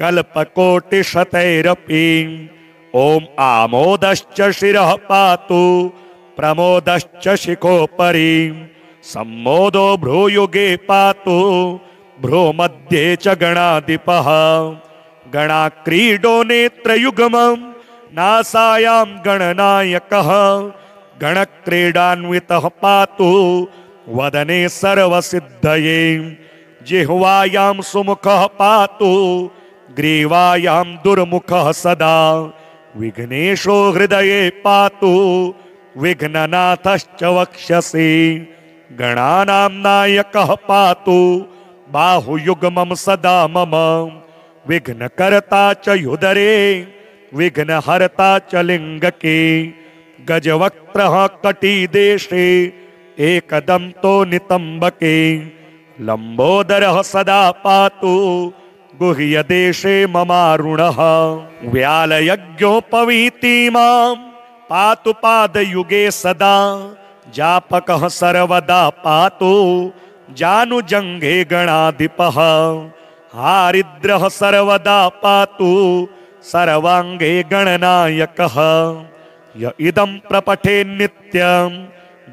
कल्पकोटिशतैरपि ॐ आमोदश्च शिरः पातु प्रमोदश्च शिखोपरि सम्मोदो भ्रूयुगे पातु भ्रूमध्ये च गणाधिपः गणाक्रीडो नेत्रयुग्मं नासायां गणनायकः गणक्रीडान्वितः पातु वदने सर्वसिद्धये जिह्वायां सुमुखः पातु ग्रीवायां दुर्मुखः सदा विघ्नेशो हृदये पातु विघ्ननाथश्च वक्षसि गणानां नायकः पातु बाहुयुग्मं सदा मम विघ्नकर्ता च युदरे विघ्नहर्ता च लिङ्गके गजवक्त्रः कटिदेशे एकदन्तो नितम्बके लंबोदरः सदा पातु गुह्यदेशे ममारुणः। व्यालयज्ञोपवीति मां पातु पादयुगे सदा। जापकः सर्वदा पातु जानुजङ्घे गणाधिपः। हारिद्रः सर्वदा पातु सर्वांगे गणनायकः। य इदं प्रपठे नित्यं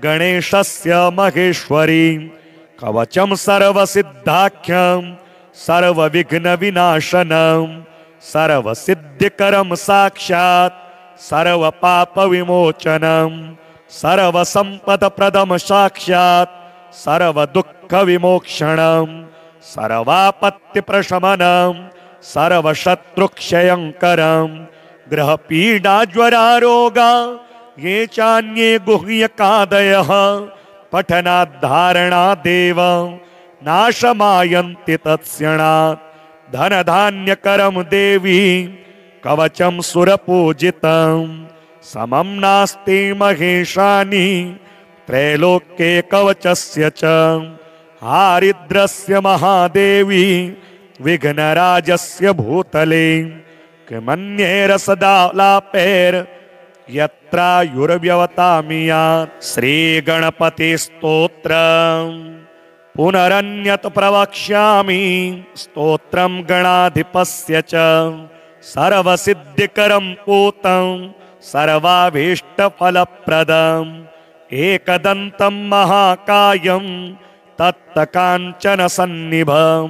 गणेशस्य महेश्वरी। कवचं सर्वसिद्धाख्यं सर्वविघ्नविनाशनं। सर्वसिद्धिकरं साक्षात् सर्वपापविमोचनं। सर्वसम्पदप्रदं साक्षात् सर्वदुःखविमोक्षणं। सर्वापत्तिप्रशमनं सर्वशत्रुक्षयङ्करं। ग्रहपीडाज्वरारोगा ये चान्ये गुह्यकादयः। पठनाद्धारणादेव नाशमायन्ति तत्क्षणात्। धनधान्यकरं देवी कवचं सुरपूजितं। समं नास्ति महेशानि त्रैलोक्ये कवचस्य च। हारिद्रस्य महादेवी विघ्नराजस्य भूतले। किमन्यैरसदालापैर् यत्रायुर्व्यवतामियात्। श्रीगणपतिस्तोत्रम् पुनरन्यत् प्रवक्ष्यामि। स्तोत्रं गणाधिपस्य च सर्वसिद्धिकरं पूतं सर्वाभीष्टफलप्रदम्। एकदन्तं महाकायं तत्तकाञ्चनसन्निभं।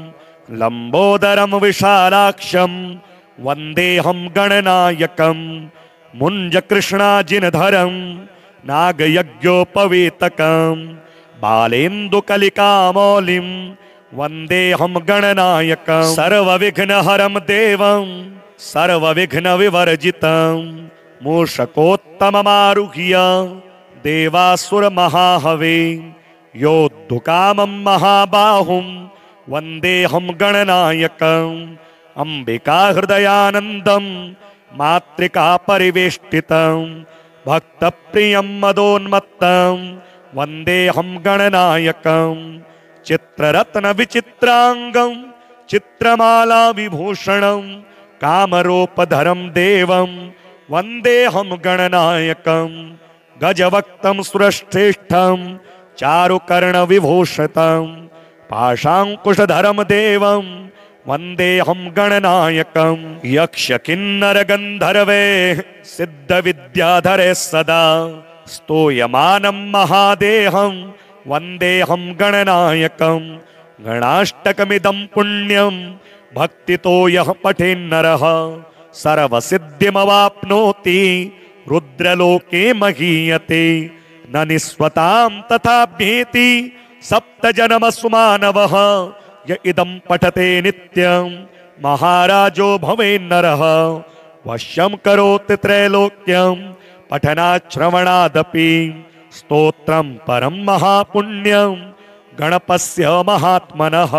लंबोदरं विशालाक्षं वन्देऽहं गणनायकं। मुञ्जकृष्णाजिनधरं नागयज्ञोपवीतकं। बालेन्दुकलिकामौलिं वन्देऽहं गणनायकं। सर्वविघ्नहरं देवं सर्वविघ्नविवर्जितं। मूषकोत्तममारुह्य देवासुरमहाहवे। योद्धुकामं महाबाहुं वन्देऽहं गणनायकम्। अम्बिकाहृदयानन्दं मातृका परिवेष्टितं। भक्तप्रियं मदोन्मत्तं वन्देऽहं गणनायकम्। चित्ररत्नविचित्राङ्गं चित्रमाला विभूषणं कामरूपधरं देवं वन्देऽहं गणनायकम्। गजवक्तं सुरश्रेष्ठं चारुकर्णविभूषितं। पाशाङ्कुशधरं देवं वन्देऽहं गणनायकम्। यक्षकिन्नरगन्धर्वे सिद्धविद्याधरे सदा। स्तूयमानं महादेहं वन्देऽहं गणनायकम्। गणाष्टकमिदं पुण्यं भक्तितो यः पठेन्नरः सर्वसिद्धिमवाप्नोति। रुद्रलोके महीयते न निस्वतां तथाभ्येति। सप्तजन्मसुमानवः य इदं पठते नित्यं महाराजो भवेन्नरः। वश्यं करोति त्रैलोक्यं पठनाच्छ्रवणादपि। स्तोत्रं परं महापुण्यं गणपस्य महात्मनः।